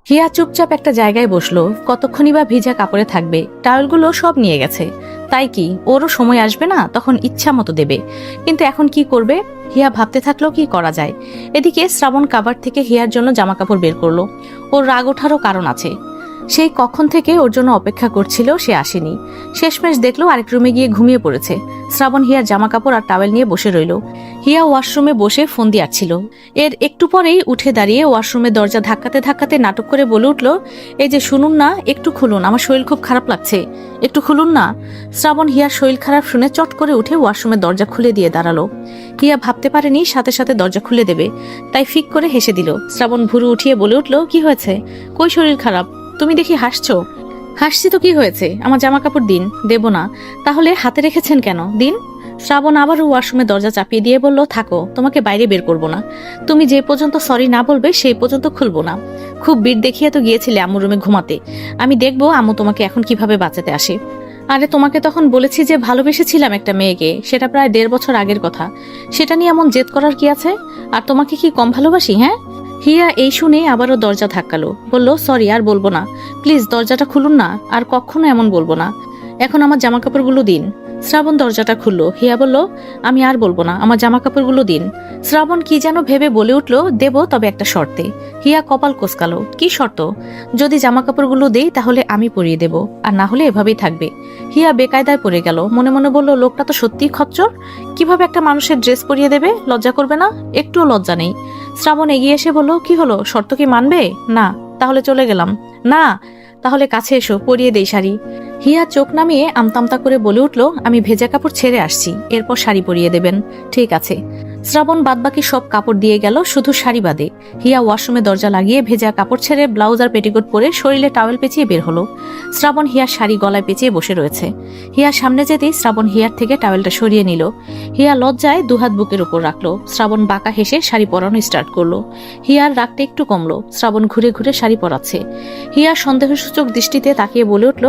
হিয়া চুপচাপ একটা জায়গায় বসলো। কতক্ষণই বা ভিজা কাপড়ে থাকবে, টাওয়েলগুলো সব নিয়ে গেছে। তাই কি ওরও সময় আসবে না, তখন ইচ্ছা মতো দেবে। কিন্তু এখন কি করবে? হিয়া ভাবতে থাকলো কি করা যায়। এদিকে শ্রাবণ কাবার থেকে হিয়ার জন্য জামা কাপড় বের করলো। ওর রাগ ওঠারও কারণ আছে। সেই কখন থেকে ওর জন্য অপেক্ষা করছিল, সে আসেনি। শেষমেশ দেখলো আরেক রুমে গিয়ে ঘুমিয়ে পড়েছে। শ্রাবণ হিয়ার জামা কাপড় আর টাওয়েল নিয়ে বসে রইল। হিয়া ওয়াশরুমে বসে ফোন দিয়াচ্ছিল। এর একটু পরেই উঠে দাঁড়িয়ে ওয়াশরুমের দরজা ধাক্কাতে ধাক্কাতে নাটক করে বলে উঠল, এই যে শুনুন না, একটু খুলুন, আমার শরীর খুব খারাপ লাগছে, একটু খুলুন না। শ্রাবণ হিয়ার শরীর খারাপ শুনে চট করে উঠে ওয়াশরুমের দরজা খুলে দিয়ে দাঁড়ালো। হিয়া ভাবতে পারেনি সাথে সাথে দরজা খুলে দেবে, তাই ফিক করে হেসে দিল। শ্রাবণ ভুরু উঠিয়ে বলে উঠল, কি হয়েছে? কই শরীর খারাপ? তুমি দেখি হাসছো। হাসছি তো কি হয়েছে, আমার জামা কাপড় দিন। দেব না? তাহলে হাতে রেখেছেন কেন? দিন। শ্রাবণ আবারও ওয়াশরুমে দরজা চাপিয়ে দিয়ে বলল, থাকো, তোমাকে বাইরে বের করবো না। তুমি যে পর্যন্ত সরি না বলবে সেই পর্যন্ত খুলবো না। খুব বীর দেখিয়ে তো গিয়েছিলে আম্মু রুমে ঘুমাতে। আমি দেখবো আম্মু তোমাকে এখন কিভাবে বাঁচাতে আসে। আরে তোমাকে তখন বলেছি যে ভালোবেসেছিলাম একটা মেয়েকে, সেটা প্রায় 1.5 বছর আগের কথা। সেটা নিয়ে এমন জেদ করার কি আছে? আর তোমাকে কি কম ভালোবাসি? হ্যাঁ। হিয়া এই শুনে আবারও দরজা ধাক্কালো। বলল, সরি, আর বলবো না। প্লিজ দরজাটা খুলুন না, আর কখনো এমন বলবো না। এখন আমার জামা কাপড়গুলো দিন। শ্রাবণ দরজাটা খুললো। হিয়া বলল, আমি আর বলবো না, আমার জামা কাপড়গুলো দিন। শ্রাবণ কি যেন ভেবে বলে উঠল, দেব, তবে একটা শর্তে। হিয়া কপাল কোসকালো। কি শর্ত? যদি জামা কাপড়গুলো দেই তাহলে আমি পরিয়ে দেব, আর না হলে এভাবেই থাকবে। হিয়া বেকায়দায় পড়ে গেল। মনে মনে বলল, লোকটা তো সত্যিই খচ্চর। কিভাবে একটা মানুষের ড্রেস পরিয়ে দেবে? লজ্জা করবে না? একটুও লজ্জা নেই। শ্রাবণ এগিয়ে এসে বলল, কি হলো, শর্ত কি মানবে? না। তাহলে চলে গেলাম। না। তাহলে কাছে এসো, পরিয়ে দেই শাড়ি। হিয়া চোখ নামিয়ে আমতামতা করে বলে উঠল, আমি ভেজা কাপড় ছেড়ে আসছি, এরপর শাড়ি পরিয়ে দেবেন। ঠিক আছে। শ্রাবণ বাদবাকি সব কাপড় দিয়ে গেল, শুধু শাড়ি বাদে। হিয়া ওয়াশরুমে দরজা লাগিয়ে ভেজা কাপড় ছেড়ে ব্লাউজ আর পেটিকোট পরে শরীরে টাওয়েল পেঁচিয়ে বের হলো। শ্রাবণ হিয়ার শাড়ি গলায় পেঁচিয়ে বসে রয়েছে। হিয়ার সামনে যেতেই শ্রাবণ হিয়ার থেকে টাওয়েলটা সরিয়ে নিল। হিয়া লজ্জায় দুহাত বুকের উপর রাখলো। শ্রাবণ বাঁকা হেসে শাড়ি পরানো স্টার্ট করলো। হিয়ার রাগটা একটু কমলো। শ্রাবণ ঘুরে ঘুরে শাড়ি পরাচ্ছে। হিয়া সন্দেহসূচক দৃষ্টিতে তাকিয়ে বলে উঠল,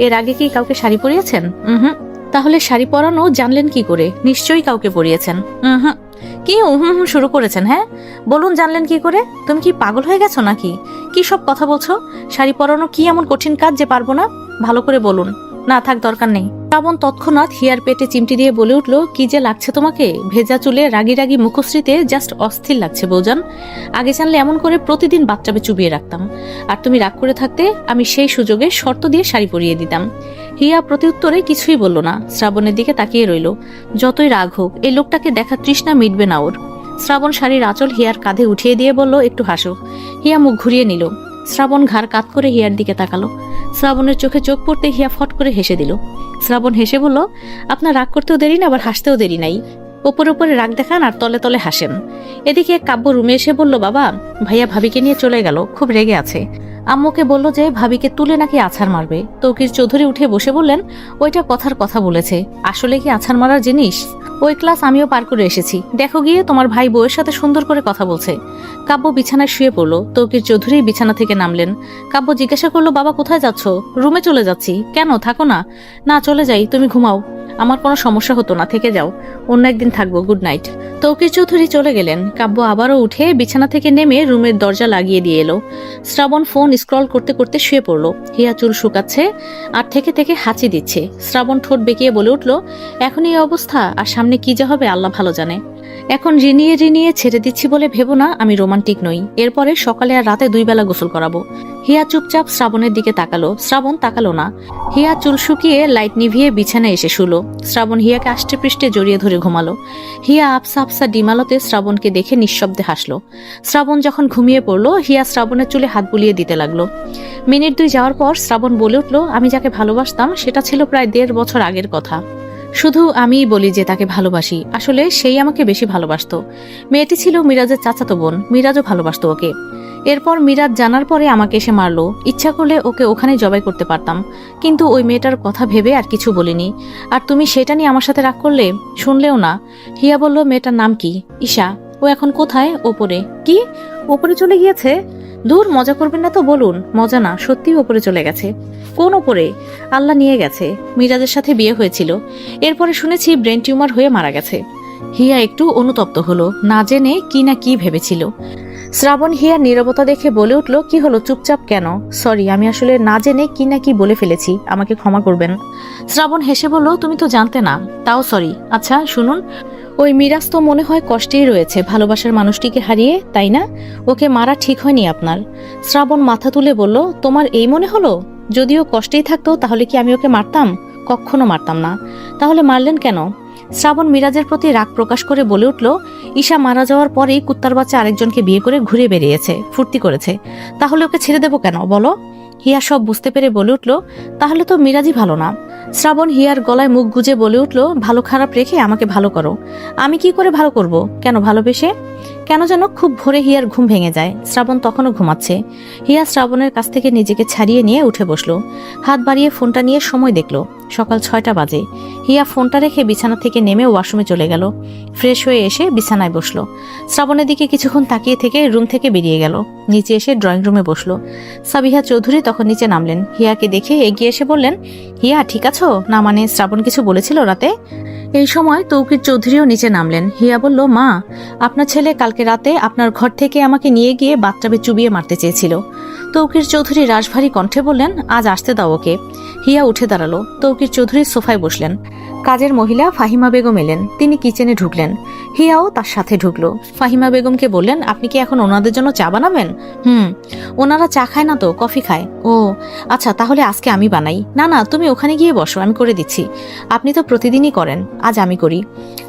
এর আগে কি কাউকে শাড়ি পরিয়েছেন? হুম। তাহলে শাড়ি পরানো জানলেন কি করে? নিশ্চয়ই কাউকে পরিয়েছেন। হুম। কি হুম শুরু করেছেন? হ্যাঁ, বলুন, জানলেন কি করে? তুমি কি পাগল হয়ে গেছো নাকি? কি সব কথা বলছো? শাড়ি পরানো কি এমন কঠিন কাজ যে পারবো না? ভালো করে বলুন। না থাক, দরকার নেই। শ্রাবণ তৎক্ষণাৎ হিয়ার পেটে চিমটি দিয়ে বলে উঠল, কি যে লাগছে তোমাকে! ভেজা চুলে রাগি রাগি মুখশ্রীতে জাস্ট অস্থির লাগছে বৌজান। আগে জানলে এমন করে প্রতিদিন বাচ্চাবে চুবিয়ে রাখতাম। আর তুমি রাগ করে থাকতে আমি সেই সুযোগে শর্ত দিয়ে শাড়ি পরিয়ে দিতাম। হিয়া প্রত্যুত্তরে কিছুই বলল না, শ্রাবণের দিকে তাকিয়ে রইল। যতই রাগ হোক, এই লোকটাকে দেখা তৃষ্ণা মিটবে না ওর। শ্রাবণ শাড়ির আঁচল হিয়ার কাঁধে উঠিয়ে দিয়ে বলল, একটু হাসো। হিয়া মুখ ঘুরিয়ে নিল। শ্রাবণ ঘাড় কাত করে হিয়ার দিকে তাকালো। শ্রাবণের চোখে চোখ পড়তে হিয়া ফট করে হেসে দিল। শ্রাবণ হেসে বলল, আপনার রাগ করতেও দেরি না, আবার হাসতেও দেরি নাই। ওপরে ওপরে রাগ দেখান আর তলে তলে হাসেন। এদিকে কাব্য রুমে এসে বলল, বাবা, ভাইয়া ভাবিকে নিয়ে চলে গেল, খুব রেগে আছে। আম্মুকে বলল যে ভাবিকে তুলে নাকি আছাড় মারবে। তৌকির চৌধুরী উঠে বসে বললেন, ওইটা কথার কথা বলেছে, আসলে কি আছাড় মারার জিনিস? ওই ক্লাস আমিও পার করে এসেছি, দেখো গিয়ে তোমার ভাই বউয়ের সাথে সুন্দর করে কথা বলছে। কাব্য বিছানায় শুয়ে পড়লো। তৌকির চৌধুরী বিছানা থেকে নামলেন। কাব্য জিজ্ঞাসা করলো, বাবা কোথায় যাচ্ছ? রুমে চলে যাচ্ছি। কেন, থাকো না। না, চলে যাই, তুমি ঘুমাও। আমার কোনো সমস্যা হতো না, থেকে যাও, অন্য একদিন থাকবো, গুড নাইট। তৌকির চৌধুরী চলে গেলেন। কাব্য আবারও উঠে বিছানা থেকে নেমে রুমের দরজা লাগিয়ে দিয়ে এলো। শ্রাবণ ফোন স্ক্রল করতে করতে শুয়ে পড়লো। হিয়া চুল শুকাচ্ছে আর থেকে থেকে হাঁচি দিচ্ছে। শ্রাবণ ঠোঁট বেঁকিয়ে বলে উঠল, এখন এই অবস্থা, আর সামনে কি যে হবে আল্লাহ ভালো জানে। এখন রিনিয়ে রিনিয়ে ছেড়ে দিচ্ছি বলে ভেবো না আমি রোমান্টিক নই। এরপরে সকালে আর রাতে 2 বেলা গোসল করাবো। হিয়া চুপচাপ শ্রাবণের দিকে তাকালো। শ্রাবণ তাকালো না। হিয়া চুল শুকিয়ে লাইট নিভিয়ে বিছানায় এসে শুলো। শ্রাবণ হিয়াকে আষ্টে পৃষ্ঠে জড়িয়ে ধরে ঘুমালো। হিয়া আপসা আপসা ডিমালতে শ্রাবণকে দেখে নিঃশব্দে হাসলো। শ্রাবণ যখন ঘুমিয়ে পড়লো, হিয়া শ্রাবণের চুলে হাত বুলিয়ে দিতে লাগলো। মিনিট 2 যাওয়ার পর শ্রাবণ বলে উঠলো, আমি যাকে ভালোবাসতাম সেটা ছিল প্রায় 1.5 বছর আগের কথা। শুধু আমিই বলি যে তাকে ভালোবাসি, আসলে সেই আমাকে বেশি ভালোবাসতো। মেয়েটি ছিল মিরাজের চাচাতো বোন, মিরাজও ভালোবাসতো ওকে। এরপর মিরাজ জানার পরে আমাকে এসে মারলো। ইচ্ছা করলে ওকে ওখানে জবাই করতে পারতাম, কিন্তু ওই মেয়েটার কথা ভেবে আর কিছু বলিনি। আর তুমি সেটা নিয়ে আমার সাথে রাগ করলে, শুনলেও না। হিয়া বলল, মেয়েটার নাম কি? ঈশা। ও এখন কোথায়? ওপরে। কি? ওপরে চলে গিয়েছে? দূর, মজা করবেন না তো বলুন। মজা না, সত্যিই ওপরে চলে গেছে। কোন ওপরে? আল্লাহ নিয়ে গেছে। মিরাজের সাথে বিয়ে হয়েছিল, এরপরে শুনেছি ব্রেন টিউমার হয়ে মারা গেছে। হিয়া একটু অনুতপ্ত হলো, না জেনে কি না কি ভেবেছিল। শ্রাবণ হিয়ার নীরবতা দেখে বলে উঠল, কি হলো, চুপচাপ কেন? সরি, আমি আসলে না জেনে কি না কি বলে ফেলেছি, আমাকে ক্ষমা করবেন। শ্রাবণ হেসে বলল, তুমি তো জানতে না, তাও সরি। আচ্ছা শুনুন, ওই মিরাজ তো মনে হয় কষ্টেই রয়েছে ভালোবাসার মানুষটিকে হারিয়ে, তাই না? ওকে মারা ঠিক হয়নি আপনার। শ্রাবণ মাথা তুলে বলল, তোমার এই মনে হলো? যদিও কষ্টেই থাকতো তাহলে কি আমি ওকে মারতাম? কখনো মারতাম না। তাহলে মারলেন কেন? শ্রাবণ মিরাজের প্রতি রাগ প্রকাশ করে বলে উঠল, ঈশা মারা যাওয়ার পরেই কুত্তার বাচ্চা আরেকজনকে বিয়ে করে ঘুরে বেরিয়েছে, ফুর্তি করেছে, তাহলে ওকে ছেড়ে দেবো কেন বলো? হিয়া সব বুঝতে পেরে বলে উঠল, তাহলে তো মিরাজই ভালো না। শ্রাবণ হিয়ার গলায় মুখ গুজে বলে উঠল, ভালো খারাপ রেখে আমাকে ভালো করো। আমি কি করে ভালো করব? কেন ভালোবেসে? কেন যেন খুব ভোরে হিয়ার ঘুম ভেঙে যায়। শ্রাবণ তখনও ঘুমাচ্ছে। হিয়া শ্রাবণের কাছ থেকে নিজেকে ছাড়িয়ে নিয়ে উঠে বসলো। হাত বাড়িয়ে ফোনটা নিয়ে সময় দেখলো, সকাল 6টা বাজে। হিয়া ফোনটা রেখে বিছানা থেকে নেমে ওয়াশরুমে চলে গেল। ফ্রেশ হয়ে এসে বিছানায় বসলো। শ্রাবণের দিকে কিছুক্ষণ তাকিয়ে থেকে রুম থেকে বেরিয়ে গেল। নিচে এসে ড্রয়িং রুমে বসলো। সাবিহা চৌধুরী তখন নিচে নামলেন। হিয়াকে দেখে এগিয়ে এসে বললেন, হিয়া ঠিক আছো না? মানে শ্রাবণ কিছু বলেছিল রাতে? এই সময় তৌকির চৌধুরীও নিচে নামলেন। হিয়া বলল, মা, আপনার ছেলে কালকে রাতে আপনার ঘর থেকে আমাকে নিয়ে গিয়ে বাথটাবে চুবিয়ে মারতে চেয়েছিল। তৌকির চৌধুরী রাশভারী কণ্ঠে বললেন, আজ আসতে দাও ওকে। হিয়া উঠে দাঁড়ালো। তৌকির চৌধুরী সোফায় বসলেন। কাজের মহিলা ফাহিমা বেগম এলেন। তিনি কিচেনে ঢুকলেন। হিয়াও তার সাথে ঢুকলো। ফাহিমা বেগমকে বললেন, আপনি কি এখন ওনাদের জন্য চা বানাবেন? ওনারা চা খায় না তো, কফি খায়। ও আচ্ছা, তাহলে আজকে আমি বানাই। না না, তুমি ওখানে গিয়ে বসো, আমি করে দিচ্ছি। আপনি তো প্রতিদিনই করেন, আজ আমি করি।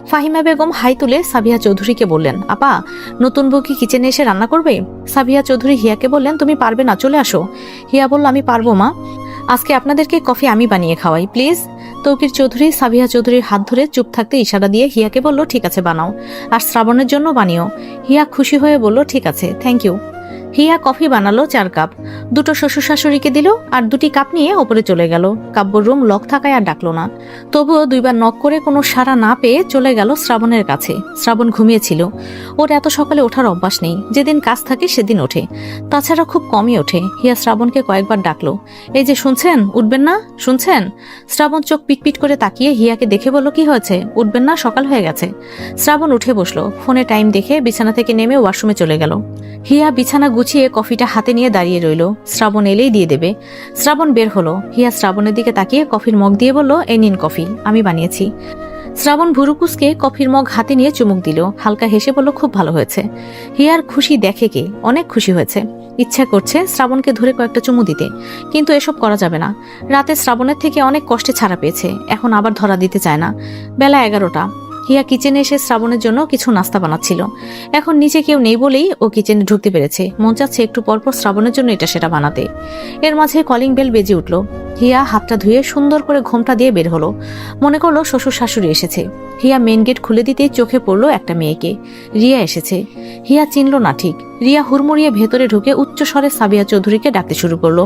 ফাহিমা বেগম হাই তুলে সাবিহা চৌধুরীকে বললেন, আপা, নতুন বউ কি কিচেনে এসে রান্না করবে? সাবিহা চৌধুরী হিয়াকে বললেন, তুমি পারবে না, চলে আসো। হিয়া বলল, আমি পারবো মা, আজকে আপনাদেরকে কফি আমি বানিয়ে খাওয়াই প্লিজ। তৌকির চৌধুরী সাবিহা চৌধুরীর হাত ধরে চুপ থাকতে ইশারা দিয়ে হিয়াকে বলল, ঠিক আছে বানাও, আর শ্রাবণের জন্য বানিও। হিয়া খুশি হয়ে বলল, ঠিক আছে, থ্যাংক ইউ। হিয়া কফি বানালো 4 কাপ, 2টো শ্বশুর শাশুড়িকে দিল, আর 2টি কাপ নিয়ে ওপরে চলে গেল। কাব্যর রুম লক থাকায় আর ডাকলো না। তবুও 2বার নক করে কোনো সাড়া না পেয়ে চলে গেল শ্রাবণের কাছে। শ্রাবণ ঘুমিয়েছিল। ওর এত সকালে ওঠার অভ্যাস নেই, যেদিন কাজ থাকে সেদিন ওঠে, তাছাড়া খুব কমই ওঠে। হিয়া শ্রাবণকে কয়েকবার ডাকলো, এই যে শুনছেন, উঠবেন না? শুনছেন? শ্রাবণ চোখ পিটপিট করে তাকিয়ে হিয়াকে দেখে বলল, কি হয়েছে, উঠবেন না? সকাল হয়ে গেছে। শ্রাবণ উঠে বসলো। ফোনে টাইম দেখে বিছানা থেকে নেমে ওয়াশরুমে চলে গেল। হিয়া বিছানা গুছিয়ে কফিটা হাতে নিয়ে দাঁড়িয়ে রইল, শ্রাবণ এলেই দিয়ে দেবে। শ্রাবণ বের হলো। হিয়া শ্রাবণের দিকে তাকিয়ে কফির মগ দিয়ে বলল, এই নিন কফি, আমি বানিয়েছি। শ্রাবণ ভুরুকুসকে কফির মগ হাতে নিয়ে চুমুক দিল। হালকা হেসে বলল, খুব ভালো হয়েছে। হিয়ার খুশি দেখে কে, অনেক খুশি হয়েছে। ইচ্ছা করছে শ্রাবণকে ধরে কয়েকটা চুমু দিতে, কিন্তু এসব করা যাবে না। রাতে শ্রাবণের থেকে অনেক কষ্টে ছাড়া পেয়েছে, এখন আবার ধরা দিতে চায় না। বেলা 11টা। হিয়া কিচেনে এসে শ্রাবণের জন্য কিছু নাস্তা বানাচ্ছিল। এখন নিচে কেউ নেই বলেই ও কিচেনে ঢুকতে পেরেছে। মন চাচ্ছে একটু পরপর শ্রাবণের জন্য এটা সেটা বানাতে। এর মাঝে কলিং বেল বেজে উঠল। হিয়া হাতটা ধুয়ে সুন্দর করে ঘোমটা দিয়ে বের হলো। মনে করলো শ্বশুর শাশুড়ি এসেছে। হিয়া মেন গেট খুলে দিতেই চোখে পড়লো একটা মেয়েকে। রিয়া এসেছে। হিয়া চিনল না ঠিক। রিয়া হুড়মুড়িয়ে ভেতরে ঢুকে উচ্চ স্বরে সাবিয়া চৌধুরীকে ডাকতে শুরু করলো,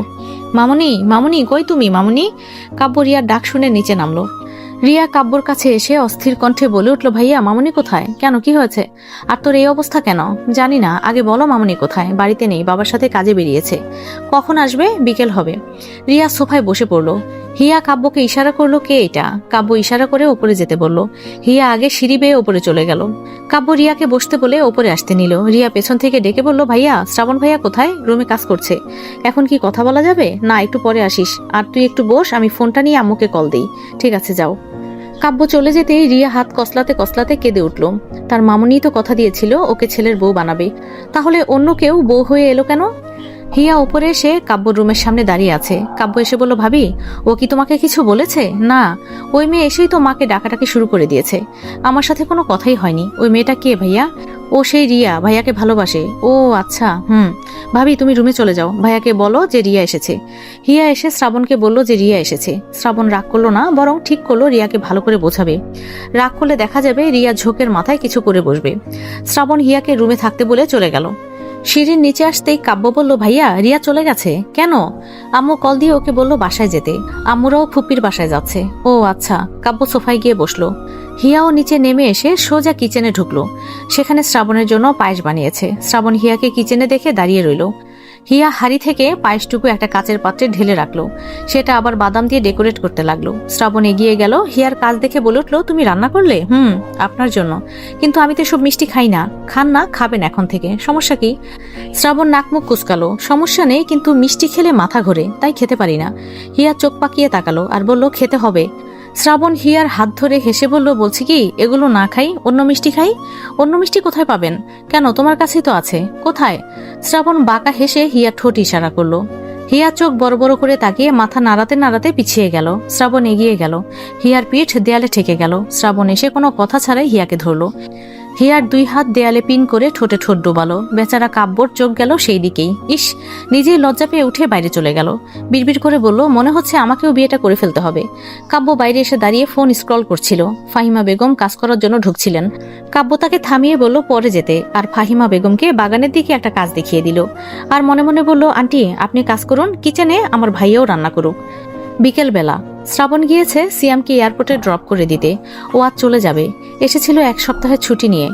মামুনি, মামুনি, কই তুমি মামুনি? কাব্য রিয়ার ডাক শুনে নিচে নামলো। রিয়া কাব্যর কাছে এসে অস্থির কণ্ঠে বলে উঠল, ভাইয়া, মামুনি কোথায়? কেন, কি হয়েছে? আর তোর এই অবস্থা কেন? জানি না, আগে বলো মামুনি কোথায়? বাড়িতে নেই, বাবার সাথে কাজে বেরিয়েছে। কখন আসবে? বিকেল হবে। রিয়া সোফায় বসে পড়লো। হিয়া কাব্যকে ইশারা করলো, কে এটা? কাব্য ইশারা করে ওপরে যেতে বলল। হিয়া আগে সিঁড়ি বেয়ে ওপরে চলে গেল। কাব্য রিয়াকে বসতে বলে ওপরে আসতে নিল। রিয়া পেছন থেকে ডেকে বলল, ভাইয়া, শ্রাবণ ভাইয়া কোথায়? রুমে কাজ করছে। এখন কি কথা বলা যাবে? না, একটু পরে আসিস। আর তুই একটু বস, আমি ফোনটা নিয়ে আম্মুকে কল দিই। ঠিক আছে, যাও। কাব্য চলে যেতেই রিয়া হাত কসলাতে কসলাতে কেঁদে উঠল। তার মামুনি তো কথা দিয়েছিল ওকে ছেলের বউ বানাবে, তাহলে অন্য কেউ বউ হয়ে এলো কেন? হিয়া উপরে এসে কাব্যর রুমের সামনে দাঁড়িয়ে আছে। কাব্য এসে বলল, ভাবি, ও কি তোমাকে কিছু বলেছে? না, ওই মেয়ে এসেই তো মাকে ডাকাডাকি শুরু করে দিয়েছে। আমার সাথে কোনো কথাই হয়নি। ওই মেয়েটা কে ভাইয়া? ও সেই রিয়া, ভাইয়াকে ভালোবাসে। ও আচ্ছা, ভাবি, তুমি রুমে চলে যাও, ভাইয়াকে বলো যে রিয়া এসেছে। হিয়া এসে শ্রাবণকে বলল যে রিয়া এসেছে। শ্রাবণ রাগ করলো না, বরং ঠিক করলো রিয়াকে ভালো করে বোঝাবে। রাগ করলে দেখা যাবে রিয়া ঝোঁকের মাথায় কিছু করে বসবে। শ্রাবণ হিয়াকে রুমে থাকতে বলে চলে গেল। সিঁড়ির নিচে আসতেই কাব্য বলল, ভাইয়া, রিয়া চলে গেছে কেন? আম্মু কল দিয়ে ওকে বলল বাসায় যেতে। আম্মুরাও ফুপির বাসায় যাচ্ছে। ও আচ্ছা। কাব্য সোফায় গিয়ে বসলো। হিয়াও নিচে নেমে এসে সোজা কিচেনে ঢুকলো। সেখানে শ্রাবণের জন্য পায়েস বানিয়েছে। শ্রাবণ হিয়াকে কিচেনে দেখে দাঁড়িয়ে রইল। হিয়া হাড়ি থেকে পায়েসটুকু একটা কাচের পাত্রে ঢেলে রাখলো, সেটা আবার বাদাম দিয়ে ডেকোরেট করতে লাগলো। শ্রাবণ এগিয়ে গেল, হিয়ার কাজ দেখে বলে উঠলো, তুমি রান্না করলে? আপনার জন্য। কিন্তু আমি তো সব মিষ্টি খাই না। খান না, খাবেন এখন থেকে, সমস্যা কি? শ্রাবণ নাকমুখ কুচকালো, সমস্যা নেই, কিন্তু মিষ্টি খেলে মাথা ঘোরে, তাই খেতে পারি না। হিয়া চোখ পাকিয়ে তাকালো আর বলল, খেতে হবে। শ্রাবণ হিয়ার হাত ধরে হেসে বলল, বলছি কি এগুলো না খাই, অন্য মিষ্টি খাই। অন্য মিষ্টি কোথায় পাবেন? কেন, তোমার কাছেই তো আছে। কোথায়? শ্রাবণ বাঁকা হেসে হিয়ার ঠোঁট ইশারা করলো। হিয়া চোখ বড় বড় করে তাকিয়ে মাথা নাড়াতে নাড়াতে পিছিয়ে গেল। শ্রাবণ এগিয়ে গেল, হিয়ার পিঠ দেয়ালে ঠেকে গেল। শ্রাবণ এসে কোনো কথা ছাড়াই হিয়াকে ধরলো। হিয়ার 2 হাত দেয়ালে পিন করে ঠোঁটে ঠোঁট ডোবালো। বেচারা কাব্যর চোখ গেল সেই দিকেই। ইস, নিজেই লজ্জা পেয়ে উঠে বাইরে চলে গেল। বিড়বিড় করে বলল, মনে হচ্ছে আমাকেও বিয়েটা করে ফেলতে হবে। কাব্য বাইরে এসে দাঁড়িয়ে ফোন স্ক্রল করছিল। ফাহিমা বেগম কাজ করার জন্য ঢুকছিলেন। কাব্য তাকে থামিয়ে বলল পরে যেতে, আর ফাহিমা বেগমকে বাগানের দিকে একটা কাজ দেখিয়ে দিল। আর মনে মনে বলল, আন্টি আপনি কাজ করুন, কিচেনে আমার ভাইয়াও রান্না করুক। বিকেলবেলা শ্রাবণ গিয়েছে সিয়ামকে এয়ারপোর্টে ড্রপ করে দিতে। ও আজ চলে যাবে। এসেছিল 1 সপ্তাহের ছুটি নিয়ে।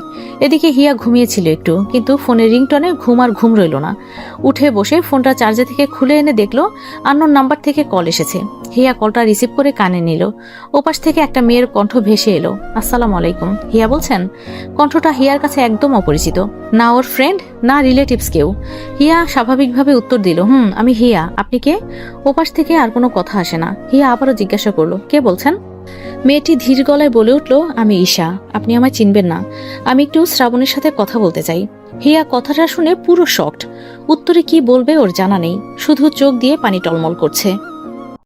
এদিকে হিয়া ঘুমিয়েছিল একটু, কিন্তু ফোনের রিংটনে ঘুম আর ঘুম রইল না। উঠে বসে ফোনটা চার্জে থেকে খুলে এনে দেখলো আননোন নাম্বার থেকে কল এসেছে। হিয়া কলটা রিসিভ করে কানে নিল। ওপাশ থেকে একটা মেয়ের কণ্ঠ ভেসে এলো, আসসালামু আলাইকুম। হিয়া বলছেন। কণ্ঠটা হিয়ার কাছে একদম অপরিচিত, না ওর ফ্রেন্ড না রিলেটিভস কেউ। হিয়া স্বাভাবিকভাবে উত্তর দিল, আমি হিয়া, আপনি কে? ওপাশ থেকে আর কোনো কথা আসে না। হিয়া আবারও জিজ্ঞাসা করলো, কে বলছেন? মেয়েটি ধীর গলায় বলে উঠল, আমি ঈশা, আপনি আমায় চিনবেন না। আমি একটু শ্রাবণের সাথে কথা বলতে চাই। হিয়া কথাটা শুনে পুরো শকড। উত্তরে কি বলবে ওর জানা নেই, শুধু চোখ দিয়ে পানি টলমল করছে।